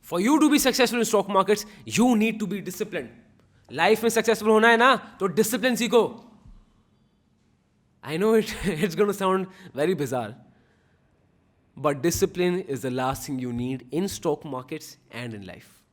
For you to be successful in stock markets, you need to be disciplined. Life में successful होना है ना, तो discipline सीखो. I know it's going to sound very bizarre, but discipline is the last thing you need in stock markets and in life.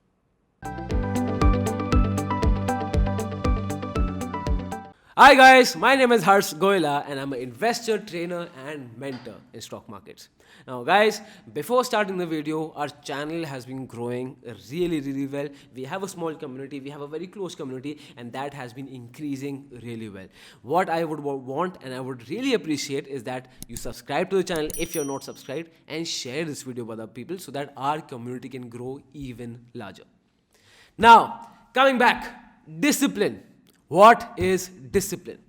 Hi guys, my name is Goela and I'm an investor, trainer and mentor in stock markets. Now guys, before starting the video, our channel has been growing really well. We have a small community, we have a very close community, and that has been increasing really well. What I would want and I would really appreciate is that you subscribe to the channel if you're not subscribed and share this video with other people so that our community can grow even larger. Now, coming back, discipline. What is discipline?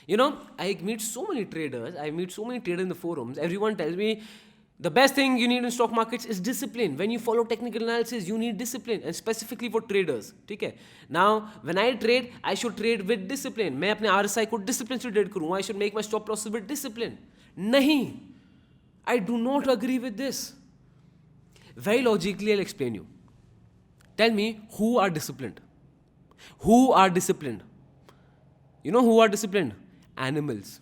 You know, I meet so many traders in the forums. Everyone tells me the best thing you need in stock markets is discipline. When you follow technical analysis, you need discipline, and specifically for traders. Okay? Now, when I trade, I should trade with discipline. मैं अपने RSI को discipline से trade करूँ. I should make my stop losses with discipline. नहीं. I do not agree with this. Very logically, I'll explain you. Tell me who are disciplined. Who are disciplined? You know who are disciplined? Animals.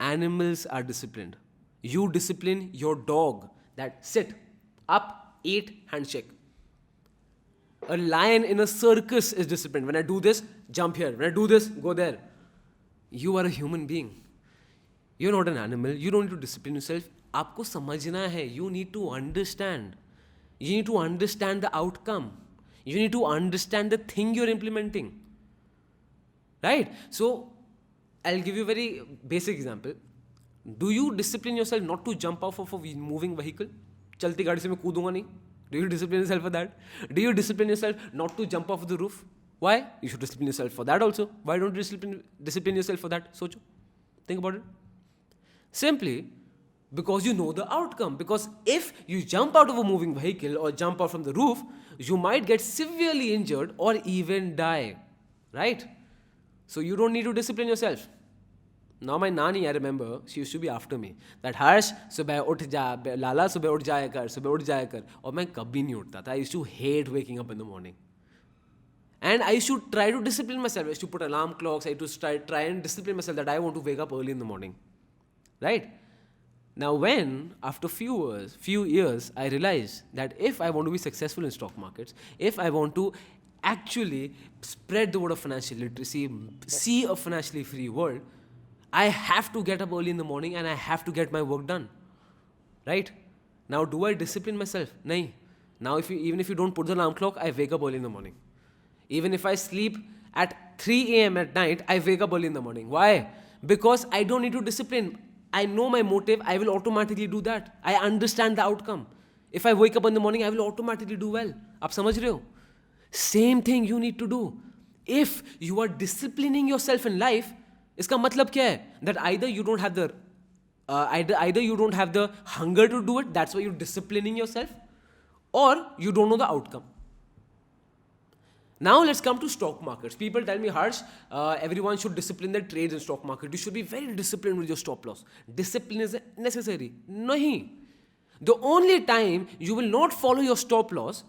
Animals are disciplined. You discipline your dog that sit, up, eat, handshake. A lion in a circus is disciplined. When I do this, jump here. When I do this, go there. You are a human being. You're not an animal. You don't need to discipline yourself. आपको समझना है. You need to understand. You need to understand the outcome. You need to understand the thing you're implementing. Right? So, I'll give you a very basic example. Do you discipline yourself not to jump off of a moving vehicle? चलती गाड़ी से मैं कूदूंगा नहीं. Do you discipline yourself for that? Do you discipline yourself not to jump off the roof? Why? You should discipline yourself for that also. Why don't you discipline yourself for that? Socho. Think about it. Simply because you know the outcome. Because if you jump out of a moving vehicle or jump out from the roof, you might get severely injured or even die. Right? So you don't need to discipline yourself. Now my nani, I remember, she used to be after me. That Harsh, subah uth ja, Lala subah uth jaya kar. और मैं कभी नहीं उठता था. I used to hate waking up in the morning. And I used to try to discipline myself. I used to put alarm clocks. I used to try and discipline myself that I want to wake up early in the morning. Right? Now when, after few years, I realized that if I want to be successful in stock markets, if I want to actually spread the word of financial literacy, see a financially free world, I have to get up early in the morning and I have to get my work done. Right? Now, do I discipline myself? No. Now, even if you don't put the alarm clock, I wake up early in the morning. Even if I sleep at 3 a.m. at night, I wake up early in the morning. Why? Because I don't need to discipline. I know my motive, I will automatically do that. I understand the outcome. If I wake up in the morning, I will automatically do well. आप समझ रहे हो? Same thing you need to do. If you are disciplining yourself in life, इसका मतलब क्या है? That either you don't have the hunger to do it, that's why you're disciplining yourself, or you don't know the outcome. Now let's come to stock markets. People tell me, Harsh, everyone should discipline their trades in stock market. You should be very disciplined with your stop loss. Discipline is necessary. Nahi. The only time you will not follow your stop loss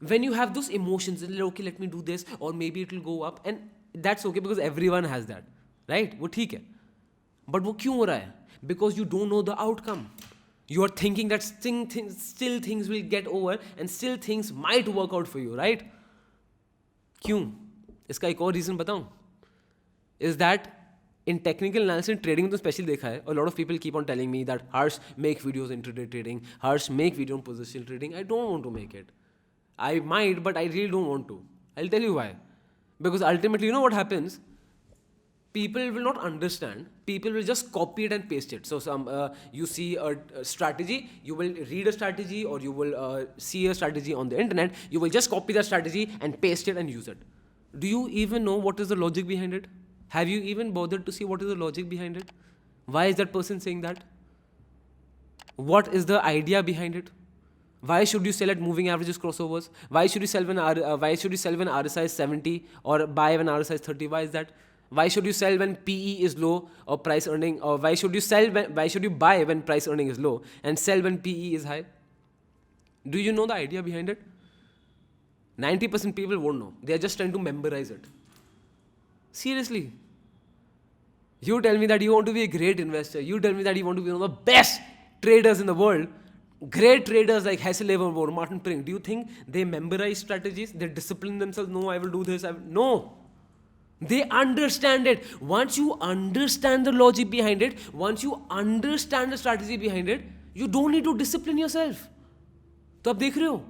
when you have those emotions, okay, let me do this, or maybe it will go up, and that's okay because everyone has that, right? वो ठीक है. But वो क्यों हो रहा है? Because you don't know the outcome. You are thinking that still things will get over and still things might work out for you, right? क्यों? इसका एक और reason बताऊं? Is that in technical analysis, trading में तो special देखा है. A lot of people keep on telling me that Harsh, make videos in intraday trading. Harsh, make video on positional trading. I don't want to make it. I might, but I really don't want to. I'll tell you why. Because ultimately, you know what happens? People will not understand. People will just copy it and paste it. So you see a strategy, you will read a strategy, or you will see a strategy on the internet. You will just copy that strategy and paste it and use it. Do you even know what is the logic behind it? Have you even bothered to see what is the logic behind it? Why is that person saying that? What is the idea behind it? Why should you sell at moving averages crossovers? Why should you sell when RSI is 70 or buy when RSI is 30? Why is that? Why should you sell when PE is low or price earning? Or why should you buy when price earning is low and sell when PE is high? Do you know the idea behind it? 90% people won't know. They are just trying to memorize it. Seriously. You tell me that you want to be a great investor. You tell me that you want to be one of the best traders in the world. Great traders like Hasselhoff or Martin Pring. Do you think they memorize strategies? They discipline themselves? No, I will do this. No. They understand it. Once you understand the logic behind it, once you understand the strategy behind it, you don't need to discipline yourself. तो आप देख रहे हो?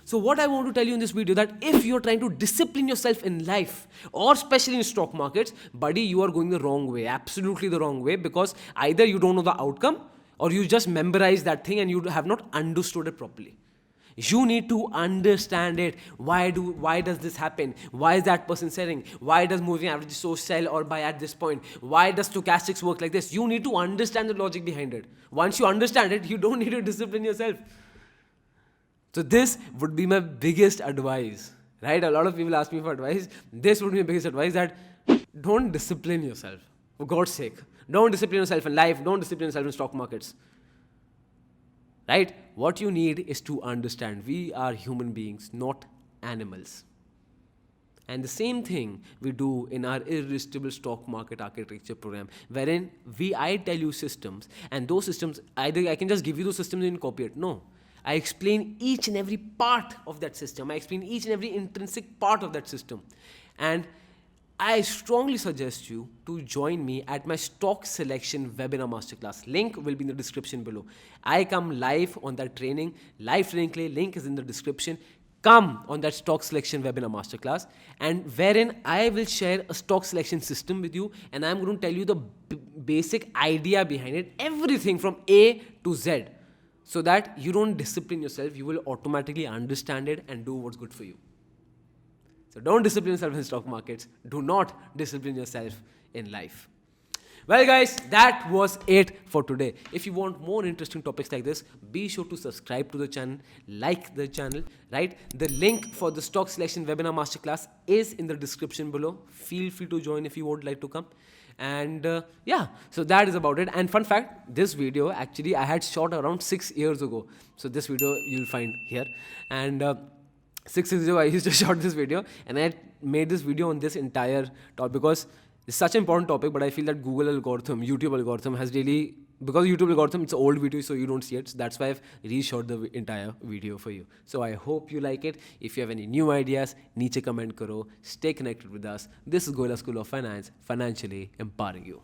So what I want to tell you in this video that if you're trying to discipline yourself in life or especially in stock markets, buddy, you are going the wrong way, absolutely the wrong way, because either you don't know the outcome or you just memorize that thing and you have not understood it properly. You need to understand it. Why does this happen? Why is that person selling? Why does moving average so sell or buy at this point? Why does stochastics work like this? You need to understand the logic behind it. Once you understand it, you don't need to discipline yourself. So this would be my biggest advice, right? A lot of people ask me for advice. This would be my biggest advice, that don't discipline yourself, for God's sake. Don't discipline yourself in life. Don't discipline yourself in stock markets. Right? What you need is to understand we are human beings, not animals. And the same thing we do in our irresistible stock market architecture program, wherein I tell you systems, and those systems, either I can just give you those systems and copy it. No. I explain each and every part of that system. I explain each and every intrinsic part of that system. And I strongly suggest you to join me at my stock selection webinar masterclass. Link will be in the description below. I come live on that training. Live training link is in the description. Come on that stock selection webinar masterclass, and wherein I will share a stock selection system with you, and I'm going to tell you the basic idea behind it, everything from A to Z. So that you don't discipline yourself, you will automatically understand it and do what's good for you. So don't discipline yourself in stock markets. Do not discipline yourself in life. Well guys, that was it for today. If you want more interesting topics like this, be sure to subscribe to the channel, like the channel, right? The link for the stock selection webinar masterclass is in the description below. Feel free to join if you would like to come. And yeah, so that is about it. And fun fact, this video actually I had shot around 6 years ago. So this video you'll find here. And 6 years ago I used to shot this video, and I made this video on this entire topic because it's such an important topic, but I feel that Google algorithm, YouTube algorithm has really, because YouTube algorithm, it's an old video so you don't see it. So that's why I've reshot the entire video for you. So I hope you like it. If you have any new ideas, niche comment karo. Stay connected with us. This is Goela School of Finance, financially empowering you.